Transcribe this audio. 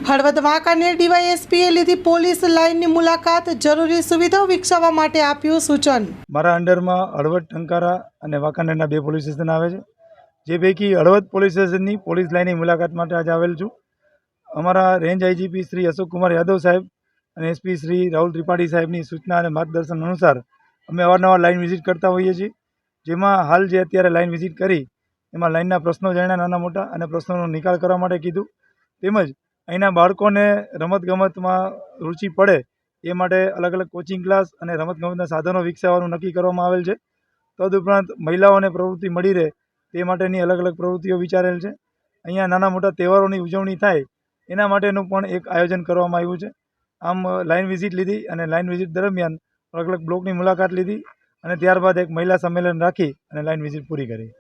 હળવદ વાંકાનેર ડીવાયએસપીએ લીધી પોલીસ લાઇનની મુલાકાત, જરૂરી સુવિધાઓ વિકસાવવા માટે આપ્યું સૂચન। મારા અંડરમાં હળવદ, ટંકારા અને વાંકાનેરના 2 પોલીસ સ્ટેશન આવે છે, જે પૈકી હળવદ પોલીસ સ્ટેશનની પોલીસ લાઇનની મુલાકાત માટે આજે આવેલ છું। અમારા રેન્જ આઈજીપી શ્રી અશોક કુમાર યાદવ સાહેબ અને એસપી શ્રી રાહુલ ત્રિપાઠી સાહેબની સૂચના અને માર્ગદર્શન અનુસાર અમે અવારનવાર લાઇન વિઝિટ કરતા હોઈએ છીએ। જેમાં હાલ જે અત્યારે લાઇન વિઝિટ કરી એમાં લાઇનના પ્રશ્નો જાણ્યા નાના મોટા અને પ્રશ્નોનો નિકાલ કરવા માટે કીધું, તેમજ અહીંના બાળકોને રમતગમતમાં રુચિ પડે એ માટે અલગ અલગ કોચિંગ ક્લાસ અને રમતગમતના સાધનો વિકસાવવાનું નક્કી કરવામાં આવેલ છે। તદુપરાંત મહિલાઓને પ્રવૃત્તિ મળી રહે તે માટેની અલગ અલગ પ્રવૃત્તિઓ વિચારેલ છે। અહીંયા નાના મોટા તહેવારોની ઉજવણી થાય એના માટેનું પણ એક આયોજન કરવામાં આવ્યું છે। આમ લાઇન વિઝિટ લીધી અને લાઇન વિઝિટ દરમિયાન અલગ અલગ બ્લોકની મુલાકાત લીધી અને ત્યારબાદ એક મહિલા સંમેલન રાખી અને લાઇન વિઝિટ પૂરી કરી।